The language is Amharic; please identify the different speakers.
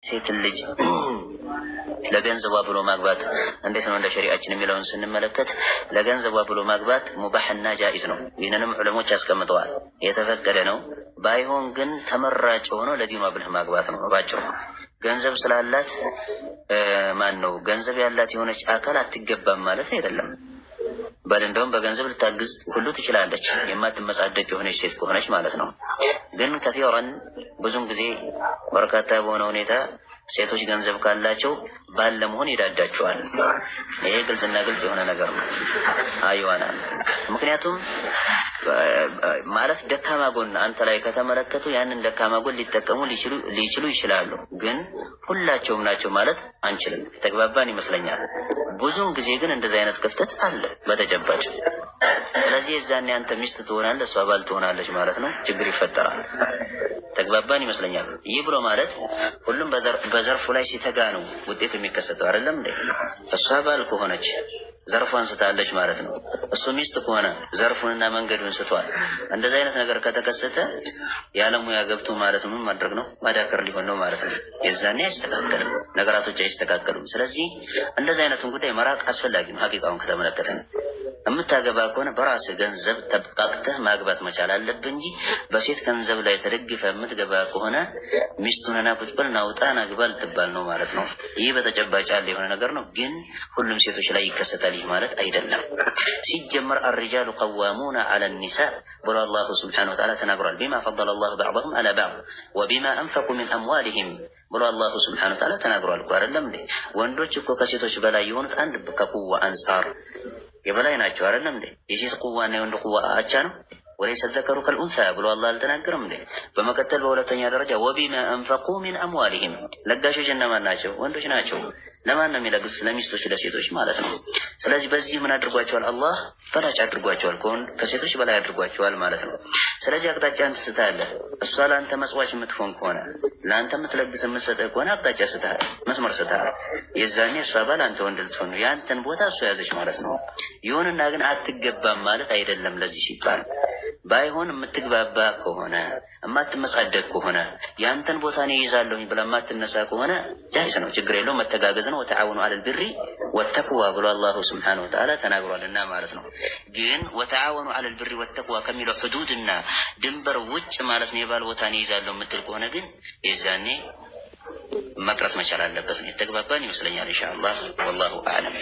Speaker 1: ሴት ልጅ ለገንዘቧ ብሎ ማግባት እንዴት ነው እንደ ሸሪዓችን የሚለውን ስንመለከት ለገንዘቧ ብሎ ማግባት ሙባህና ጃኢዝ ነው። ይህንንም ዑለሞች ያስቀምጠዋል። የተፈቀደ ነው። ባይሆን ግን ተመራጭ ሆኖ ለዲኗ ብለህ ማግባት ነው። ባጭሩ ገንዘብ ስላላት ማን ነው ገንዘብ ያላት የሆነች አካል አትገባም ማለት አይደለም። በል እንደውም በገንዘብ ልታግዝ ሁሉ ትችላለች የማትመጻደቅ የሆነች ሴት ከሆነች ማለት ነው። ግን ከፊራን ብዙም ጊዜ በርካታ በሆነ ሁኔታ ሴቶች ገንዘብ ካላቸው ባል ለመሆን ይዳዳቸዋል። ይሄ ግልጽና ግልጽ የሆነ ነገር ነው። አይዋና ምክንያቱም ማለት ደካማ ጎን አንተ ላይ ከተመለከቱ ያንን ደካማ ጎን ሊጠቀሙ ሊችሉ ይችላሉ። ግን ሁላቸውም ናቸው ማለት አንችልም። ተግባባን ይመስለኛል። ብዙውን ጊዜ ግን እንደዚህ አይነት ክፍተት አለ በተጨባጭ። ስለዚህ የዛኔ አንተ ሚስት ትሆናለህ እሷ ባል ትሆናለች ማለት ነው። ችግር ይፈጠራል። ተግባባን ይመስለኛል። ይህ ብሎ ማለት ሁሉም በዘርፉ ላይ ሲተጋ ነው ውጤቱ የሚከሰተው አይደለም እንዴ? እሷ ባል ከሆነች ዘርፏን ስታለች ማለት ነው። እሱ ሚስት ከሆነ ዘርፉንና መንገዱን ስቷል። እንደዚህ አይነት ነገር ከተከሰተ ያለሙያ ገብቶ ማለት ምን ማድረግ ነው? ማዳከር ሊሆን ነው ማለት ነው። የዛኔ አይስተካከልም፣ ነገራቶች አይስተካከሉም። ስለዚህ እንደዚህ አይነቱን ጉዳይ መራቅ አስፈላጊ ነው። ሐቂቃውን ከተመለከተን የምታገባ ከሆነ በራስህ ገንዘብ ተብቃቅተህ ማግባት መቻል አለብህ እንጂ በሴት ገንዘብ ላይ ተደግፈህ የምትገባ ከሆነ ሚስቱንና ቁጭ በል ናውጣና ግባ ልትባል ነው ማለት ነው። ይህ በተጨባጭ ያለ የሆነ ነገር ነው። ግን ሁሉም ሴቶች ላይ ይከሰታል ይህ ማለት አይደለም። ሲጀመር الرجال قوامون على النساء ብሎ አላሁ ሱብሓነሁ ወተዓላ ተናግሯል። بما فضل الله بعضهم على بعض وبما انفقوا من اموالهم ብሎ አላሁ ሱብሓነሁ ወተዓላ ተናግሯል እኮ አይደለም እንዴ? ወንዶች እኮ ከሴቶች በላይ የሆኑት አንድ ከቁዋ አንፃር የበላይ ናቸው አይደለም እንዴ? የሴት ቁዋና የወንድ ቁዋ አቻ ነው። ወለይሰ ዘከሩ ከልኡንሳ ብሎ አላህ አልተናገረም እንዴ? በመቀጠል በሁለተኛ ደረጃ ወቢማ አንፈቁ ሚን አምዋሊሂም ለጋሾች እነማን ናቸው? ወንዶች ናቸው። ለማን ነው የሚለግሱት? ለሚስቶች ለሴቶች ማለት ነው። ስለዚህ በዚህ ምን አድርጓቸዋል? አላህ በላጭ አድርጓቸዋል፣ ከሴቶች በላይ አድርጓቸዋል ማለት ነው። ስለዚህ አቅጣጫን ትስታለህ። እሷ ለአንተ መስዋዕት የምትሆን ከሆነ ለአንተ የምትለግስ የምትሰጥህ ከሆነ አቅጣጫ ስትሃል፣ መስመር ስትሃል፣ የዛኔ እሷ ባል አንተ ወንድ ልትሆን ነው። ያንተን ቦታ እሷ ያዘች ማለት ነው። ይሁንና ግን አትገባም ማለት አይደለም። ለዚህ ሲባል ባይሆን የምትግባባ ከሆነ የማትመጻደቅ ከሆነ ያንተን ቦታ ነው ይይዛለሁኝ ብላ የማትነሳ ከሆነ ጃይዝ ነው፣ ችግር የለውም። መተጋገዝ ነው። ወተዓወኑ ዐለል ቢሪ ወተቅዋ ብሎ አላሁ ሱብሓነሁ ወተዓላ ተናግሯልና ማለት ነው። ግን ወተዓወኑ ዐለል ቢሪ ወተቅዋ ከሚለው ሕዱድና ድንበር ውጭ ማለት ነው የባል ቦታ ነው ይይዛለሁ የምትል ከሆነ ግን የዛኔ መቅረት መቻል አለበት ነው። የተግባባን ይመስለኛል ኢንሻአላህ። ወላሁ አዕለም።